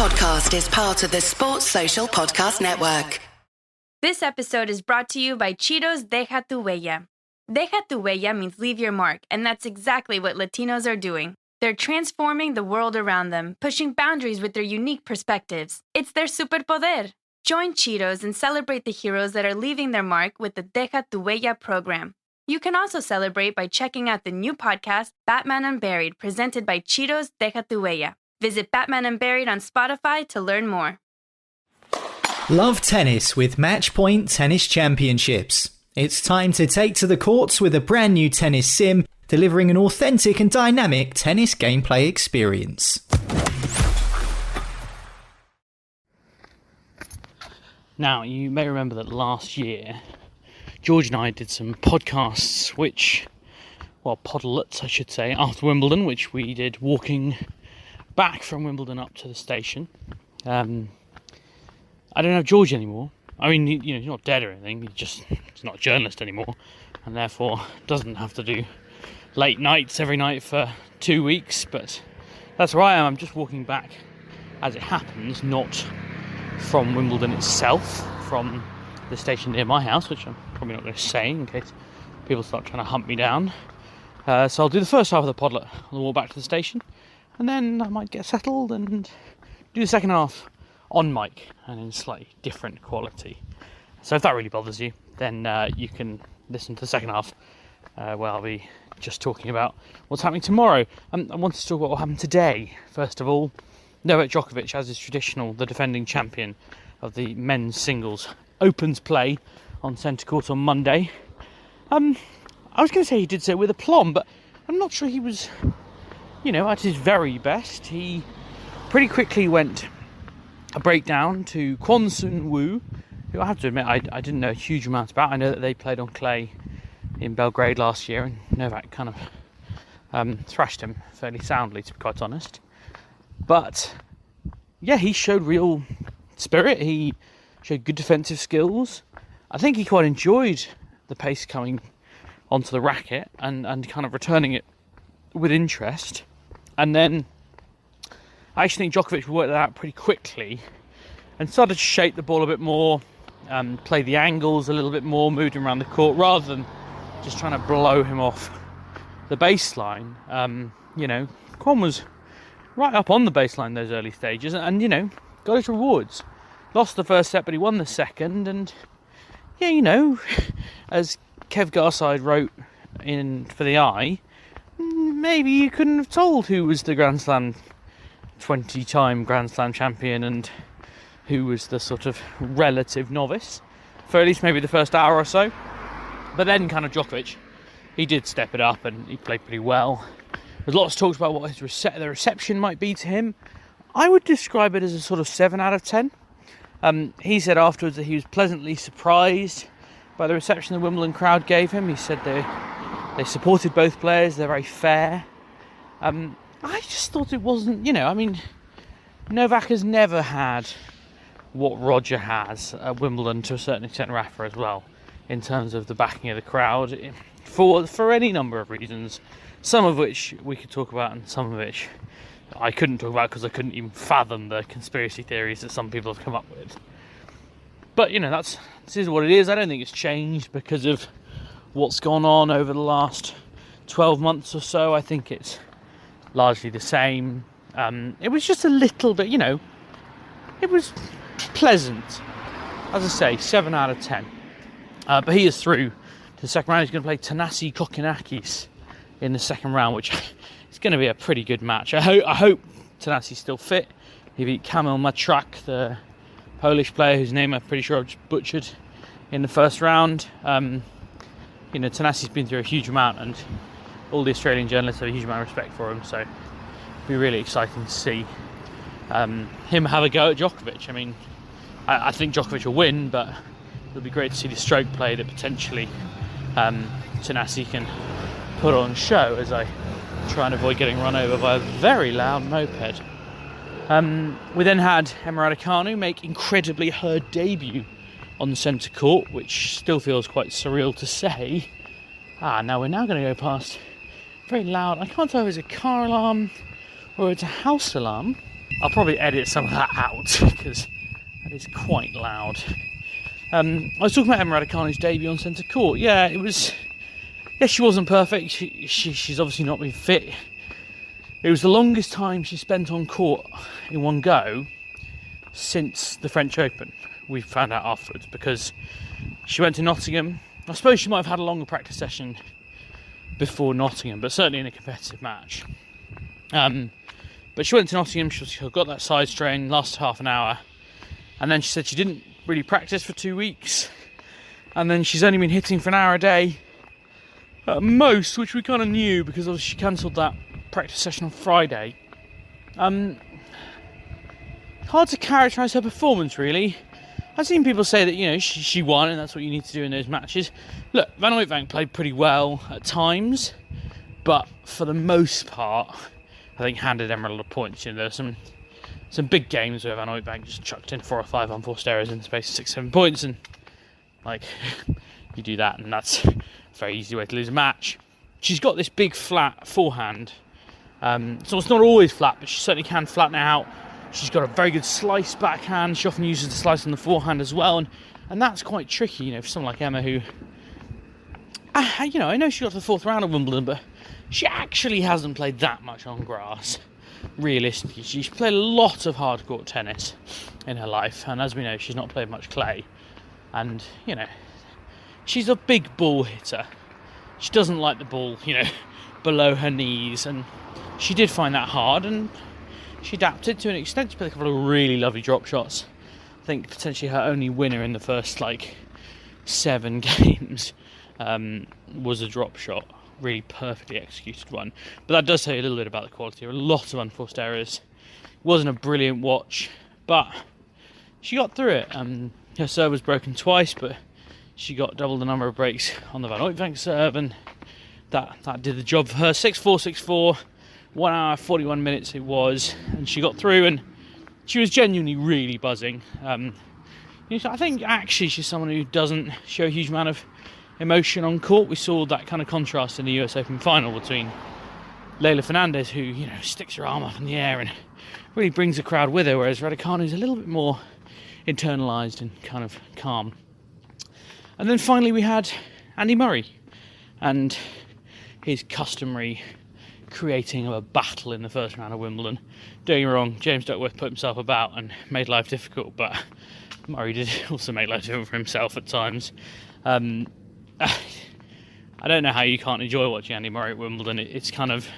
podcast is part of the Sports Social Podcast Network. This episode is brought to you by Cheetos Deja Tu Huella. Deja Tu Huella means leave your mark, and that's exactly what Latinos are doing. They're transforming the world around them, pushing boundaries with their unique perspectives. It's their superpoder. Join Cheetos and celebrate the heroes that are leaving their mark with the Deja Tu Huella program. You can also celebrate by checking out the new podcast, Batman Unburied, presented by Cheetos Deja Tu Huella. Visit Batman Unburied on Spotify to learn more. Love tennis with Matchpoint Tennis Championships. It's time to take to the courts with a brand new tennis sim, delivering an authentic and dynamic tennis gameplay experience. Now, you may remember that last year, George and I did some podcasts, podlets I should say, after Wimbledon, which we did walking back from Wimbledon up to the station. I don't have George anymore. I mean, he's not dead or anything, he's not a journalist anymore, and therefore doesn't have to do late nights every night for 2 weeks, but that's where I am. I'm just walking back, as it happens, not from Wimbledon itself, from the station near my house, which I'm probably not going to say in case people start trying to hunt me down. So I'll do the first half of the podlet on the walk back to the station, and then I might get settled and do the second half on mic and in slightly different quality. So if that really bothers you, then you can listen to the second half where I'll be just talking about what's happening tomorrow. I wanted to talk about what happened today. First of all, Novak Djokovic, as is traditional, the defending champion of the men's singles, opens play on centre court on Monday. I was going to say he did so with aplomb, but I'm not sure he was, at his very best. He pretty quickly went a breakdown to Kwon Soon Woo, who I have to admit I didn't know a huge amount about. I know that they played on clay in Belgrade last year, and Novak kind of thrashed him fairly soundly, to be quite honest. But yeah, he showed real spirit. He showed good defensive skills. I think he quite enjoyed the pace coming onto the racket and kind of returning it with interest. And then I actually think Djokovic worked that out pretty quickly and started to shape the ball a bit more, play the angles a little bit more, moved him around the court rather than just trying to blow him off the baseline. Kwon was right up on the baseline those early stages and got his rewards. Lost the first set, but he won the second. And as Kev Garside wrote in For the Eye, maybe you couldn't have told who was the Grand Slam 20-time Grand Slam champion and who was the sort of relative novice for at least maybe the first hour or so. But then kind of Djokovic, he did step it up and he played pretty well. There's lots of talks about what the reception might be to him. I would describe it as a sort of 7 out of 10. He said afterwards that he was pleasantly surprised by the reception the Wimbledon crowd gave him. He said they supported both players, they're very fair. I just thought it wasn't, Novak has never had what Roger has at Wimbledon, to a certain extent Rafa as well, in terms of the backing of the crowd, for any number of reasons, some of which we could talk about and some of which I couldn't talk about because I couldn't even fathom the conspiracy theories that some people have come up with. But, this is what it is. I don't think it's changed because of what's gone on over the last 12 months or so. I think it's largely the same. It was just a little bit, it was pleasant. As I say, 7 out of 10. But he is through to the second round. He's going to play Thanasi Kokkinakis in the second round, which is going to be a pretty good match. I hope Thanasi's still fit. He beat Kamil Matrak, the Polish player whose name I'm pretty sure I just butchered in the first round. Thanasi's been through a huge amount, and all the Australian journalists have a huge amount of respect for him, so it'll be really exciting to see him have a go at Djokovic. I mean, I think Djokovic will win, but it'll be great to see the stroke play that potentially Thanasi can put on show as I try and avoid getting run over by a very loud moped. We then had Emma Raducanu make incredibly her debut on the centre court, which still feels quite surreal to say. Now we're going to go past very loud, I can't tell if it's a car alarm or it's a house alarm. I'll probably edit some of that out because that is quite loud. I was talking about Emma Raducanu's debut on centre court. Yeah, it was. Yeah, she wasn't perfect. She's obviously not been fit. It was the longest time she spent on court in one go since the French Open. We found out afterwards because she went to Nottingham. I suppose she might have had a longer practice session before Nottingham, but certainly in a competitive match. But she went to Nottingham, she got that side strain, lasted half an hour, and then she said she didn't really practice for 2 weeks, and then she's only been hitting for an hour a day at most, which we kind of knew because obviously she cancelled that practice session on Friday. Hard to characterise her performance, really. I've seen people say that, you know, she won and that's what you need to do in those matches. Look, Van Uytvanck played pretty well at times, but for the most part, I think handed Emma a lot of points. You know, there's some big games where Van Uytvanck just chucked in 4 or 5 unforced errors in the space of 6-7 points, and like you do that, and that's a very easy way to lose a match. She's got this big flat forehand, so it's not always flat, but she certainly can flatten it out. She's got a very good slice backhand. She often uses the slice on the forehand as well, and that's quite tricky, you know, for someone like Emma who, you know, I know she got to the 4th round of Wimbledon, but she actually hasn't played that much on grass. Realistically, she's played a lot of hard court tennis in her life, and as we know, she's not played much clay. And you know, she's a big ball hitter. She doesn't like the ball, you know, below her knees, and she did find that hard, and she adapted to an extent. She played a couple of really lovely drop shots. I think potentially her only winner in the first 7 games was a drop shot. Really perfectly executed one. But that does tell you a little bit about the quality. There were a lot of unforced errors. It wasn't a brilliant watch, but she got through it. Her serve was broken twice, but she got double the number of breaks on the Van Uytvanck serve, and that did the job for her. 6-4, 6-4, 1 hour, 41 minutes it was, and she got through, and she was genuinely really buzzing. I think actually she's someone who doesn't show a huge amount of emotion on court. We saw that kind of contrast in the US Open final between Leylah Fernandez, who, you know, sticks her arm up in the air and really brings the crowd with her, whereas Raducanu's a little bit more internalised and kind of calm. And then finally we had Andy Murray and his customary creating of a battle in the first round of Wimbledon. Don't get me wrong, James Duckworth put himself about and made life difficult, but Murray did also make life difficult for himself at times. I don't know how you can't enjoy watching Andy Murray at Wimbledon. It's kind of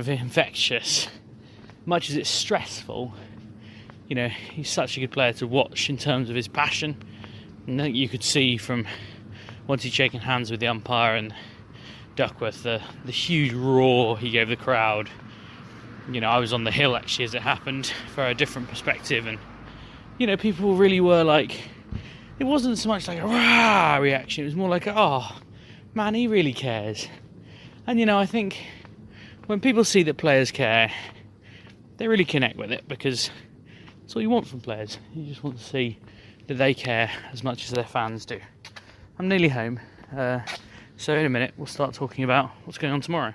infectious. Much as it's stressful, you know, he's such a good player to watch in terms of his passion. And I think you could see from once he'd shaken hands with the umpire and Duckworth, the huge roar he gave the crowd. You know, I was on the hill actually as it happened for a different perspective, and you know, people really were like, it wasn't so much like a rah reaction, it was more like, oh man, he really cares. And you know, I think when people see that players care, they really connect with it, because that's all you want from players. You just want to see that they care as much as their fans do. I'm nearly home, so in a minute we'll start talking about what's going on tomorrow.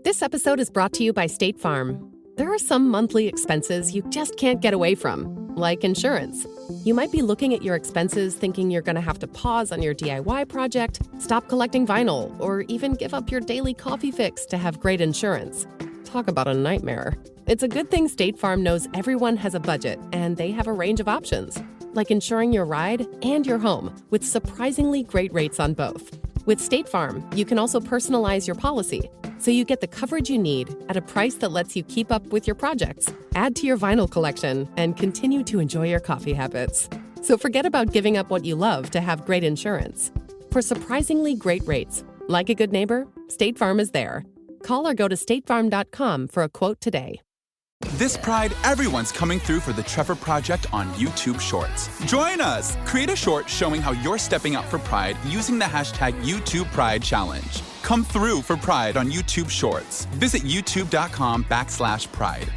This episode is brought to you by State Farm. There are some monthly expenses you just can't get away from, like insurance. You might be looking at your expenses thinking you're going to have to pause on your DIY project, stop collecting vinyl, or even give up your daily coffee fix to have great insurance. Talk about a nightmare. It's a good thing State Farm knows everyone has a budget, and they have a range of options, like insuring your ride and your home with surprisingly great rates on both. With State Farm, you can also personalize your policy, so you get the coverage you need at a price that lets you keep up with your projects, add to your vinyl collection, and continue to enjoy your coffee habits. So forget about giving up what you love to have great insurance. For surprisingly great rates, like a good neighbor, State Farm is there. Call or go to statefarm.com for a quote today. This Pride, everyone's coming through for the Trevor Project on YouTube Shorts. Join us! Create a short showing how you're stepping up for Pride using the hashtag YouTube Pride Challenge. Come through for Pride on YouTube Shorts. Visit youtube.com/Pride.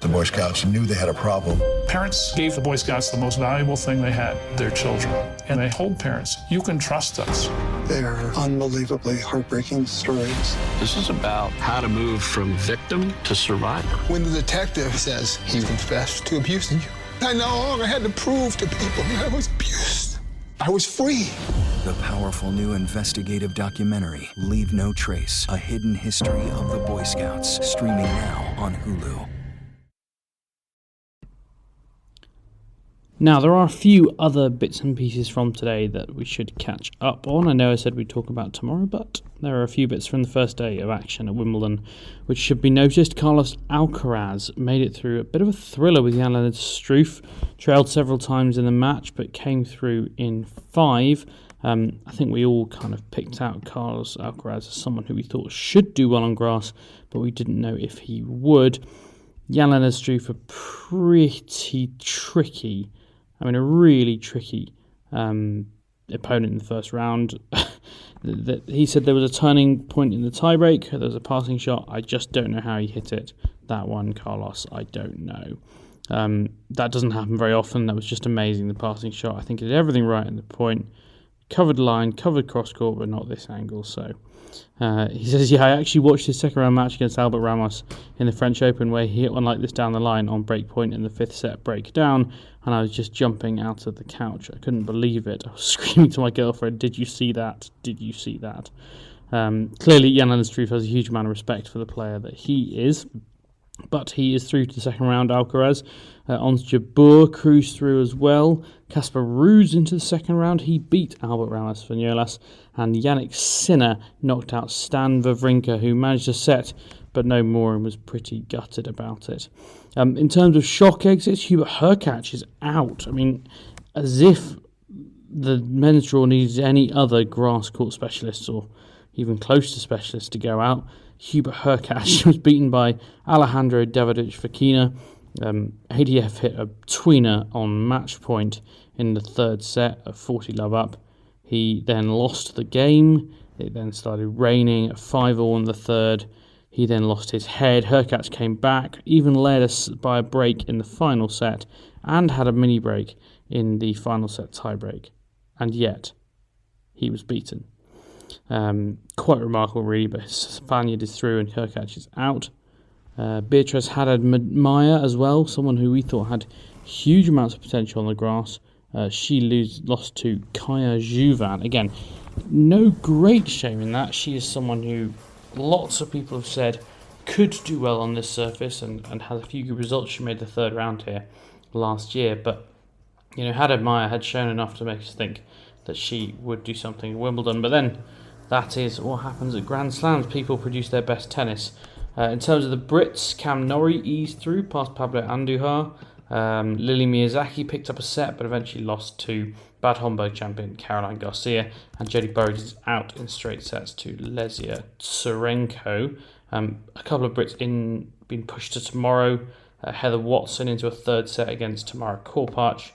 The Boy Scouts knew they had a problem. Parents gave the Boy Scouts the most valuable thing they had, their children. And they told parents, you can trust us. They're unbelievably heartbreaking stories. This is about how to move from victim to survivor. When the detective says he confessed to abusing you, I no longer had to prove to people that I was abused. I was free. The powerful new investigative documentary, Leave No Trace, A Hidden History of the Boy Scouts, streaming now on Hulu. Now, there are a few other bits and pieces from today that we should catch up on. I know I said we'd talk about tomorrow, but there are a few bits from the first day of action at Wimbledon which should be noticed. Carlos Alcaraz made it through a bit of a thriller with Jan-Lennard Struff. Trailed several times in the match, but came through in 5. I think we all kind of picked out Carlos Alcaraz as someone who we thought should do well on grass, but we didn't know if he would. Jan-Lennard Struff, a pretty tricky, a really tricky opponent in the first round. He said there was a turning point in the tiebreak. There was a passing shot. I just don't know how he hit it. That one, Carlos, I don't know. That doesn't happen very often. That was just amazing, the passing shot. I think he did everything right at the point. Covered line, covered cross court, but not this angle. So he says, I actually watched his second round match against Albert Ramos in the French Open, where he hit one like this down the line on break point in the 5th set breakdown, and I was just jumping out of the couch. I couldn't believe it. I was screaming to my girlfriend, did you see that? Did you see that? Clearly, Jan-Lennard Struff has a huge amount of respect for the player that he is, but he is through to the second round. Alcaraz, Ons Jabeur cruised through as well. Casper Ruud into the second round. He beat Albert Ramos Vinolas, and Yannick Sinner knocked out Stan Wawrinka, who managed a set, but no more, and was pretty gutted about it. In terms of shock exits, Hubert Hurkacz is out. As if the men's draw needs any other grass court specialists, or even close to specialists, to go out. Hubert Hurkacz was beaten by Alejandro Davidovich Fokina. ADF hit a tweener on match point in the 3rd set, a 40-love up. He then lost the game. It then started raining at 5-all in the 3rd. He then lost his head. Hurkacz came back, even led us by a break in the final set, and had a mini break in the final set tiebreak. And yet, he was beaten. Quite remarkable, really, but Spaniard is through and Hurkacz is out. Beatrice Haddad Maya as well, someone who we thought had huge amounts of potential on the grass. She lost to Kaya Juvan. Again, no great shame in that. She is someone who lots of people have said could do well on this surface and had a few good results. She made the 3rd round here last year, but Haddad Maya had shown enough to make us think that she would do something at Wimbledon. But then that is what happens at Grand Slams. People produce their best tennis. In terms of the Brits, Cam Norrie eased through past Pablo Andujar. Lily Miyazaki picked up a set, but eventually lost to Bad Homburg champion Caroline Garcia. And Jodie Burroughs is out in straight sets to Lesia Tsurenko. A couple of Brits been pushed to tomorrow. Heather Watson into a 3rd set against Tamara Korpach.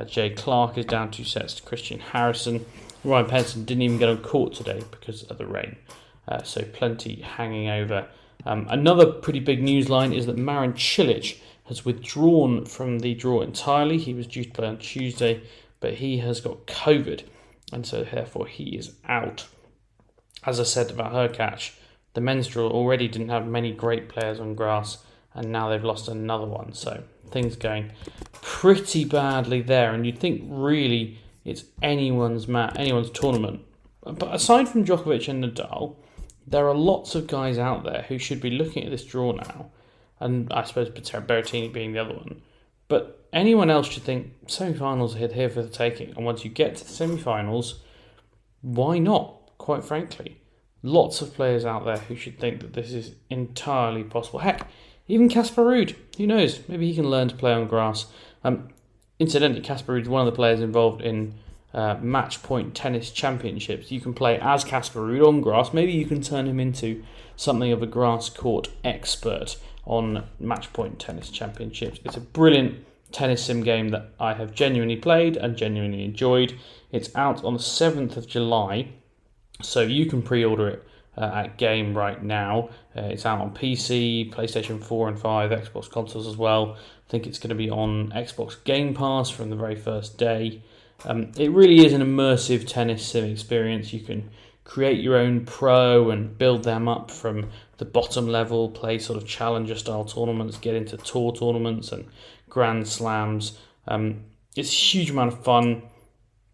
Jay Clark is down 2 sets to Christian Harrison. Ryan Penson didn't even get on court today because of the rain. So plenty hanging over. Another pretty big news line is that Marin Cilic has withdrawn from the draw entirely. He was due to play on Tuesday, but he has got COVID, and so therefore he is out. As I said about Hurkacz, the men's draw already didn't have many great players on grass, and now they've lost another one. So things going pretty badly there, and you'd think really it's anyone's tournament. But aside from Djokovic and Nadal, there are lots of guys out there who should be looking at this draw now, and I suppose Berrettini being the other one. But anyone else should think semi-finals are here for the taking, and once you get to the semi-finals, why not, quite frankly? Lots of players out there who should think that this is entirely possible. Heck, even Casper Ruud, who knows, maybe he can learn to play on grass. Incidentally, Casper Ruud is one of the players involved in match point tennis championships. You can play as Casper Ruud on grass. Maybe you can turn him into something of a grass court expert on match point tennis championships. It's a brilliant tennis sim game that I have genuinely played and genuinely enjoyed. It's out on the 7th of July, so you can pre-order it at Game right now. It's out on PC, PlayStation 4 and 5, Xbox consoles as well. I think it's going to be on Xbox Game Pass from the very first day. It really is an immersive tennis sim experience. You can create your own pro and build them up from the bottom level, play sort of challenger style tournaments, get into tour tournaments and grand slams. It's a huge amount of fun.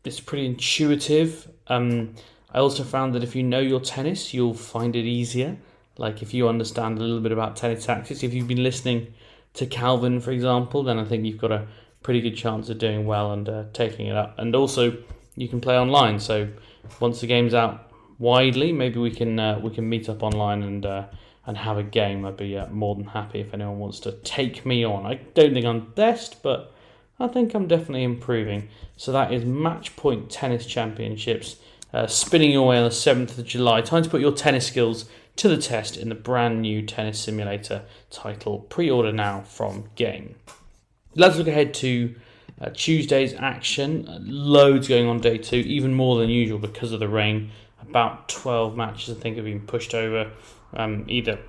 It's pretty intuitive. I also found that if you know your tennis, you'll find it easier. Like if you understand a little bit about tennis tactics, if you've been listening to Calvin, for example, then I think you've got a pretty good chance of doing well and taking it up. And also, you can play online. So once the game's out widely, maybe we can meet up online and have a game. I'd be more than happy if anyone wants to take me on. I don't think I'm best, but I think I'm definitely improving. So that is Match Point Tennis Championships, spinning away on the 7th of July. Time to put your tennis skills to the test in the brand new tennis simulator title. Pre-order now from Game. Let's look ahead to Tuesday's action. Loads going on day 2, even more than usual because of the rain. About 12 matches I think have been pushed over, either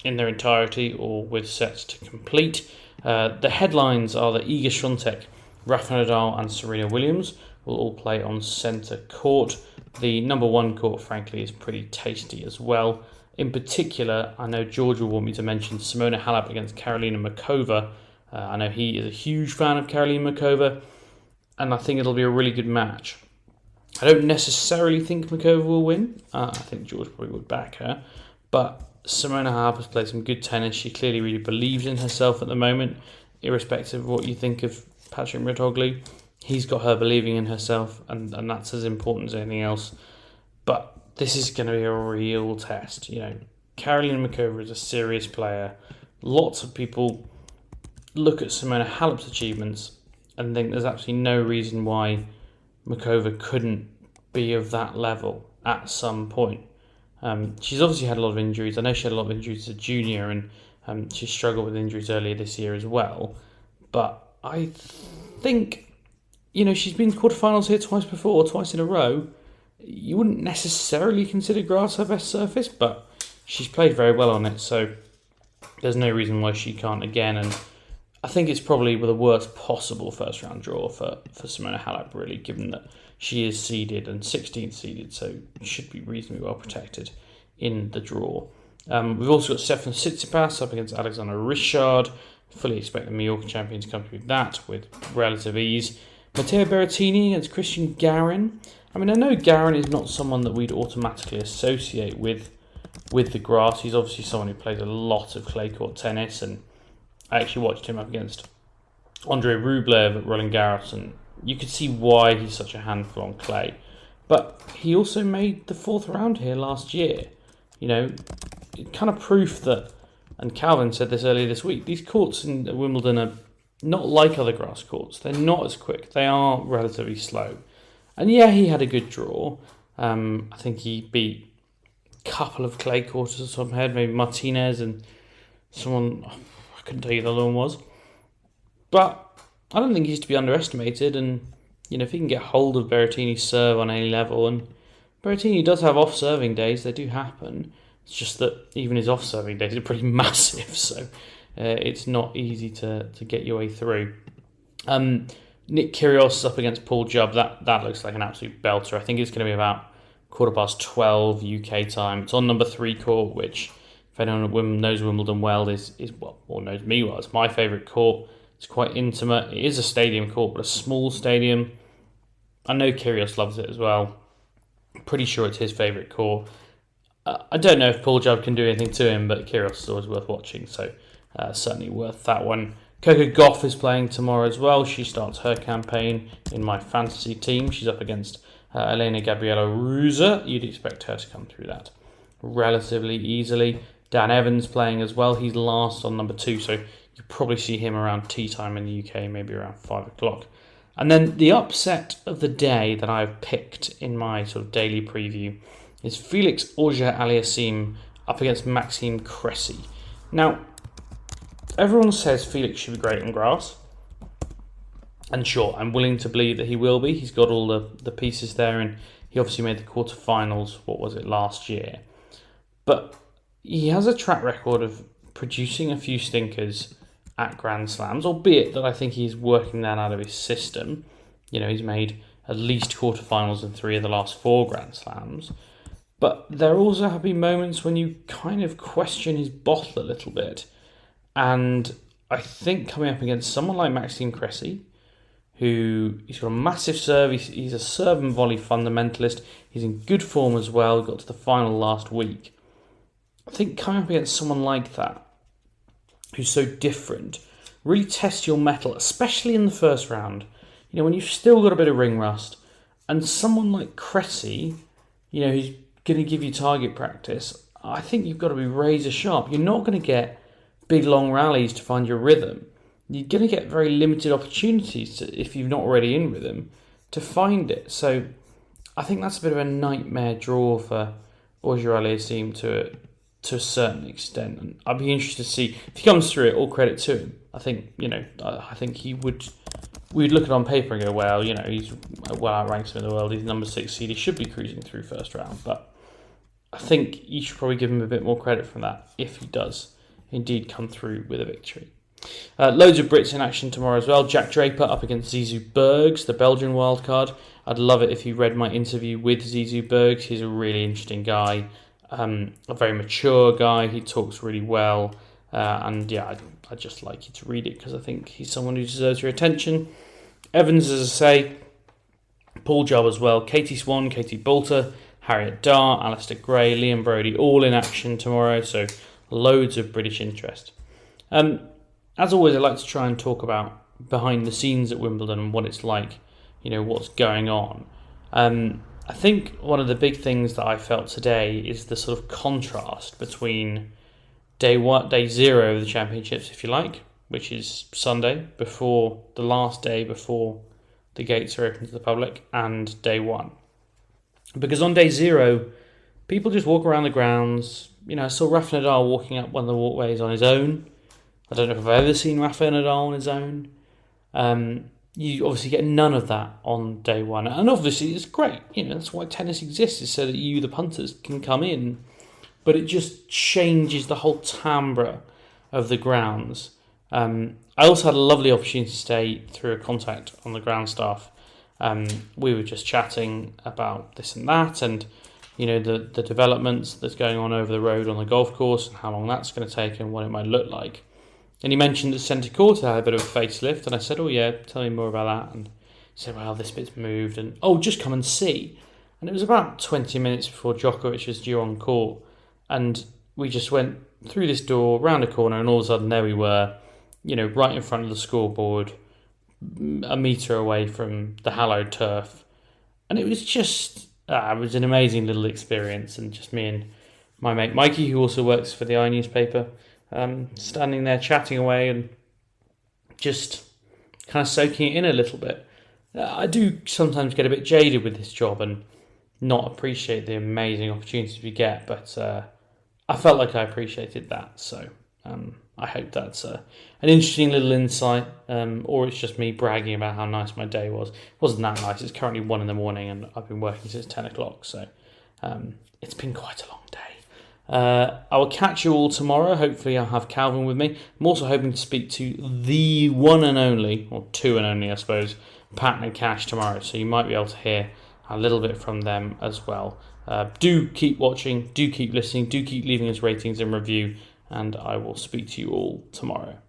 in their entirety or with sets to complete. The headlines are that Iga Swiatek, Rafa Nadal and Serena Williams will all play on centre court. The number 1 court, frankly, is pretty tasty as well. In particular, I know George will want me to mention Simona Halep against Karolina Muchova. I know he is a huge fan of Karolina Muchova, and I think it'll be a really good match. I don't necessarily think Muchova will win. I think George probably would back her. But Simona Halep has played some good tennis. She clearly really believes in herself at the moment, irrespective of what you think of Patrick Mouratoglou. He's got her believing in herself, and that's as important as anything else. But this is going to be a real test. You know, Karolina Muchova is a serious player. Lots of people look at Simona Halep's achievements and think there's absolutely no reason why Muchova couldn't be of that level at some point. She's obviously had a lot of injuries. I know she had a lot of injuries as a junior, and she struggled with injuries earlier this year as well. But I think, you know, she's been quarterfinals here twice before, twice in a row. You wouldn't necessarily consider grass her best surface, but she's played very well on it, so there's no reason why she can't again. And I think it's probably the worst possible first round draw for Simona Halep, really, given that she is seeded and 16th seeded, so should be reasonably well protected in the draw. We've also got Stefan Tsitsipas up against Alexander Richard. Fully expect the Mallorca champion to come through that with relative ease. Matteo Berrettini against Christian Garin. I mean, I know Garin is not someone that we'd automatically associate with the grass. He's obviously someone who plays a lot of clay court tennis, and I actually watched him up against Andrei Rublev at Roland Garros, and you could see why he's such a handful on clay. But he also made the 4th round here last year. You know, kind of proof that, and Calvin said this earlier this week, these courts in Wimbledon are not like other grass courts. They're not as quick. They are relatively slow. And yeah, he had a good draw. I think he beat a couple of clay courts off the top of my head, maybe Martinez and someone, I couldn't tell you who the other one was. But I don't think he's to be underestimated, and you know, if he can get hold of Berrettini's serve on any level, and Berrettini does have off-serving days, they do happen. It's just that even his off-serving days are pretty massive, so it's not easy to get your way through. Nick Kyrgios up against Paul Jubb, that looks like an absolute belter. I think it's going to be about 12:15 UK time. It's on number 3 court, which, if anyone knows Wimbledon well, is well, or knows me well, it's my favourite court. It's quite intimate. It is a stadium court, but a small stadium. I know Kyrgios loves it as well. I'm pretty sure it's his favourite court. I don't know if Paul Jubb can do anything to him, but Kyrgios is always worth watching, so certainly worth that one. Coco Gauff is playing tomorrow as well. She starts her campaign in my fantasy team. She's up against Elena Gabriela Ruza. You'd expect her to come through that relatively easily. Dan Evans playing as well. He's last on number 2, so you probably see him around tea time in the UK, maybe around 5 o'clock. And then the upset of the day that I've picked in my sort of daily preview is Felix Auger-Aliassime up against Maxime Cressy. Now, everyone says Felix should be great on grass. And sure, I'm willing to believe that he will be. He's got all the pieces there, and he obviously made the quarterfinals, what was it, last year. But he has a track record of producing a few stinkers at Grand Slams, albeit that I think he's working that out of his system. You know, he's made at least quarterfinals in 3 of the last 4 Grand Slams. But there also have been moments when you kind of question his bottle a little bit. And I think coming up against someone like Maxime Cressy, who he's got a massive serve, he's a serve and volley fundamentalist, he's in good form as well, got to the final last week. I think coming up against someone like that, who's so different, really tests your mettle, especially in the first round. You know, when you've still got a bit of ring rust, and someone like Cressy, you know, who's going to give you target practice, I think you've got to be razor sharp. You're not going to get big long rallies to find your rhythm. You're going to get very limited opportunities, if you're not already in rhythm, to find it. So I think that's a bit of a nightmare draw for Auger-Aliassime to a certain extent. And I'd be interested to see if he comes through it. All credit to him. I think, you know, I think he would. We'd look at it on paper and go, well, you know, he's well outranks him in the world. He's number 6 seed. He should be cruising through first round. But I think you should probably give him a bit more credit from that if he does indeed come through with a victory. Loads of Brits in action tomorrow as well. Jack Draper up against Zizou Bergs, the Belgian wildcard. I'd love it if you read my interview with Zizou Bergs. He's a really interesting guy, a very mature guy. He talks really well. And yeah, I'd just like you to read it because I think he's someone who deserves your attention. Evans, as I say, Paul Job as well. Katie Swan, Katie Boulter, Harriet Dart, Alistair Gray, Liam Brodie, all in action tomorrow. So loads of British interest. As always, I like to try and talk about behind the scenes at Wimbledon and what it's like, you know, what's going on. I think one of the big things that I felt today is the sort of contrast between day 0 of the championships, if you like, which is Sunday, before the last day before the gates are open to the public, and day 1. Because on day 0, people just walk around the grounds. You know, I saw Rafa Nadal walking up one of the walkways on his own. I don't know if I've ever seen Rafa Nadal on his own. You obviously get none of that on day 1. And obviously it's great. You know, that's why tennis exists, is so that you, the punters, can come in. But it just changes the whole timbre of the grounds. I also had a lovely opportunity to stay through a contact on the ground staff. We were just chatting about this and that, and you know, the developments that's going on over the road on the golf course and how long that's going to take and what it might look like. And he mentioned that Centre Court had a bit of a facelift, and I said, oh yeah, tell me more about that. And he said, well, this bit's moved, and oh, just come and see. And it was about 20 minutes before Djokovic was due on court, and we just went through this door, round a corner, and all of a sudden there we were, you know, right in front of the scoreboard, a metre away from the hallowed turf. And it was just, it was an amazing little experience, and just me and my mate Mikey, who also works for the iNewspaper, standing there chatting away and just kind of soaking it in a little bit. I do sometimes get a bit jaded with this job and not appreciate the amazing opportunities we get, but I felt like I appreciated that, so I hope that's an interesting little insight, or it's just me bragging about how nice my day was. It wasn't that nice. It's currently 1 a.m. and I've been working since 10 o'clock, so it's been quite a long day. I will catch you all tomorrow. Hopefully I'll have Calvin with me. I'm also hoping to speak to the one and only, or two and only I suppose, Pat and Cash tomorrow, so you might be able to hear a little bit from them as well. Do keep watching, do keep listening, do keep leaving us ratings and review, and I will speak to you all tomorrow.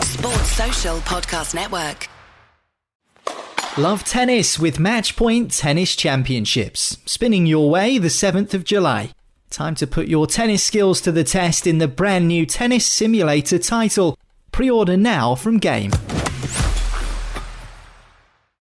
Sports Social Podcast Network. Love tennis with Matchpoint Tennis Championships, spinning your way the 7th of July. Time to put your tennis skills to the test in the brand new Tennis Simulator title. Pre-order now from Game.